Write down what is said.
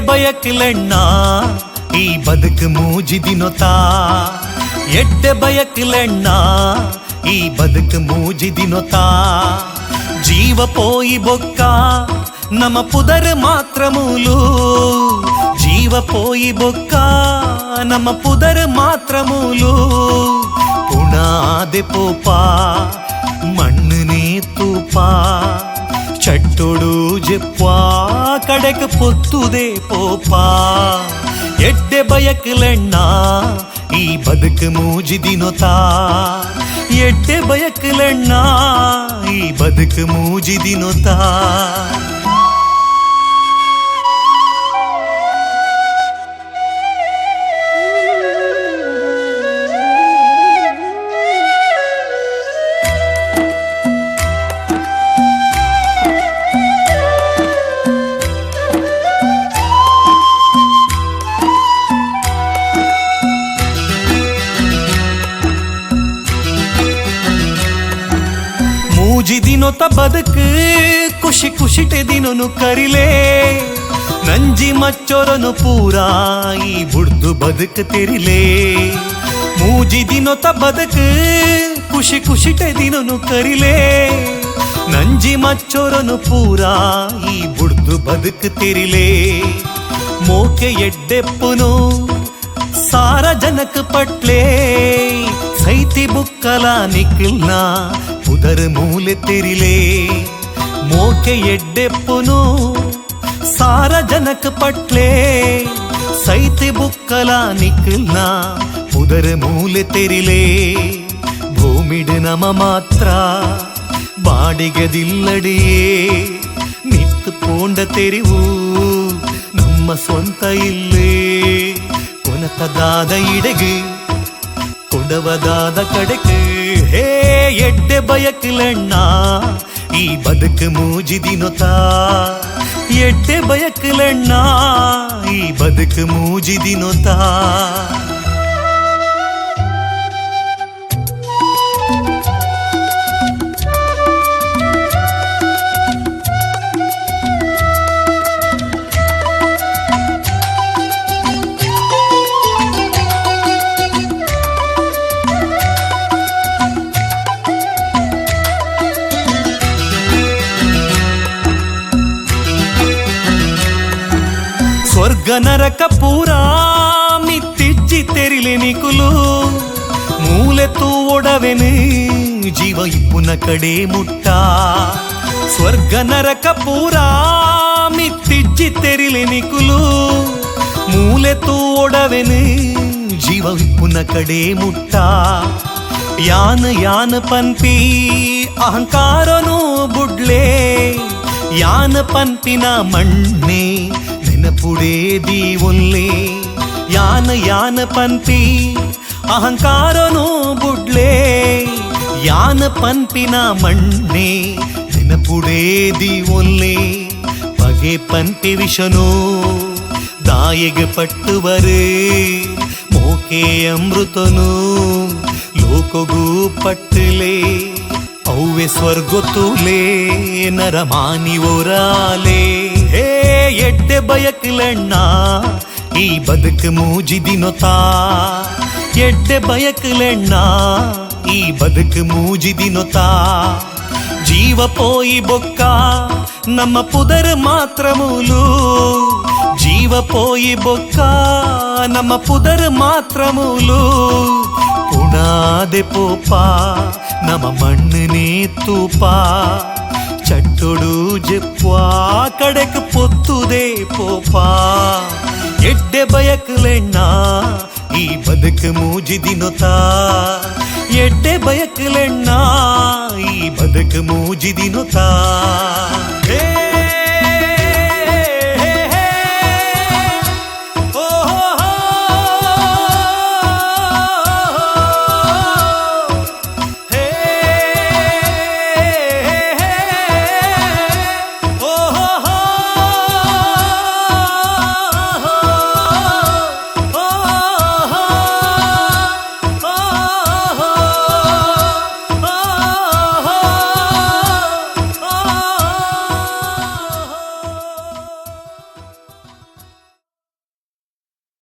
ಬಯಕಿಲಣ್ಣ ಈ ಬದುಕು ಮೂಜಿದಿನೊತಾ ಎಡ್ಡೆ ಬಯಕಿಲಣ್ಣ ಈ ಬದುಕು ಮೂಜಿದಿನೊತಾ జీవ పోయి బొక్క నమ పుదర్ మాత్రములు జీవ పోయి బొక్క నమ పుదర్ మాత్రములు పునాది పోపా మಣ್ಣునే తూపా చట్టుడు జెప్పా కడక పొత్తుదే పోపా ఎడ్ಡೆ బయకులಣ್ಣ ಈ ಬದುಕು ಮೂಜಿದಿನೊತಾ ಎಡ್ಡೆ ಬಯಕಲಣ್ಣ ಈ ಬದುಕು ಮೂಜಿದಿನೊತಾ ಮೂಜಿದಿನೊತ ಬದುಕು ಖುಷಿ ಖುಷಿಟೆ ದಿನನು ಕರಿಲೇ ನಂಜಿ ಮಚ್ಚೊರನು ಪೂರಾ ಈ ಬುಡ್ದು ಬದುಕು ತೆರಿಲೇ ಮೂಜಿದಿನೊತ ಬದುಕು ಖುಷಿ ಖುಷಿಟೆ ದಿನನು ಕರಿಲೇ ನಂಜಿ ಮಚ್ಚೊರನು ಪೂರಾ ಈ ಬುಡ್ದು ಬದುಕು ತೆರಿಲೇ ಮೋಕೆ ಎಡ್ಡೆಪ್ಪುನು ಸಾರ ಜನಕ ಪಟ್ಲೇ ಸೈತಿ ಬುಕ್ಕಲ ನಿಕ್ಲ್ನ ಉದರ್ ಮೂಲೆ ತೆರಿಲೇ ಮೋಕೆ ಎಡ್ಡೆಪ್ಪುನು ಸಾರ ಜನಕ ಪಟ್ಲೇ ಸೈತಿ ಬುಕ್ಕಲ ನಿಕ್ಲ್ನ ಉದರ್ ಮೂಲೆ ತೆರಿಲೇ ಭೂಮಿಡ್ ನಮ ಮಾತ್ರ ಬಾಡಿಗೆದಿಲ್ಲಡಿಯೇ ನಿತ್ತು ಪೋಂಡ ತೆರಿವು ನಮ್ಮ ಸ್ವಂತ ಇಲ್ಲೇ ಕೊನತದಾದ ಇಡೆಗೆ ಕೊಡವದಾದ ಕಡೆಗೆ ಹೇ ಎಡ್ಡೆ ಬಯಕಲಣ್ಣ ಈ ಬದುಕು ಮೂಜಿದಿನೊತಾ ಎಡ್ಡೆ ಬಯಕಲಣ್ಣ ಈ ಬದುಕು ಮೂಜಿದಿನೊತಾ ಸ್ವರ್ಗ ನರಕ ಪೂರಾ ಮಿತ್ತಿಜ್ಜಿ ತೆರಿಲೆ ನಿಕುಲು ಮೂಲೆ ತೂ ಒಡವೆನು ಜೀವ ಇಪ್ಪುನ ಕಡೆ ಮುಟ್ಟ ಸ್ವರ್ಗ ನರಕ ಪೂರಾ ಮಿತ್ತಿಜ್ಜಿ ತೆರಿಲೆ ನಿಕುಲು ಮೂಲೆ ತೂ ಒಡವೆನು ಜೀವ ಇಪ್ಪುನ ಕಡೆ ಮುಟ್ಟ ಯಾನ ಯಾನ ಪನ್ಪಿ ಅಹಂಕಾರನು ಬುಡ್ಲೇ ಯಾನ ಪನ್ಪಿನ ಮಣ್ಣೆ ನೆನಪುಡೇದಿ ಒಲ್ಲೆ ಯಾನ ಯಾನ ಪನ್ಪಿ ಅಹಂಕಾರನು ಬುಡ್ಲೇ ಯಾನ ಪನ್ಪಿನ ಮಣ್ಣೆ ನೆನಪುಡೇದಿ ಒಲ್ಲೆ ಬಗೆ ಪನ್ಪಿ ವಿಷನು ದಾಯಗೆ ಪಟ್ಟುವರು ಮೋಕೆ ಅಮೃತನು ಲೋಕಗೂ ಪಟ್ಟಲೇ ಅವ್ವೆ ಸ್ವರ್ಗೊತ್ತುಲೇ ನರಮಾನಿ ಓರಾಲೇ ಹೇ ಎಡ್ಡೆ ಬಯಕಲಣ್ಣ ಈ ಬದುಕು ಮೂಜಿದಿನೊತಾ ಎಡ್ಡೆ ಬಯಕಲಣ್ಣ ಈ ಬದುಕು ಮೂಜಿದಿನೊತಾ జీవ పోయి బొక్క నమ్మ పుదర్ మాత్రములు జీవ పోయి బొక్క నమ్మ పుదర్ మాత్రములు పునాదె పోపా నమ మಣ್ಣునే తూపా చట్టుడు జెప్పా కడకు పొత్తుదే పోపా ఎడ్ಡೆ బయకలಣ್ಣ ಈ ಬದುಕು ಮೂಜಿದಿನೊತಾ ಎಡ್ಡೆ ಬಯಕಲಣ್ಣ ಈ ಬದುಕು ಮೂಜಿದಿನೊತಾ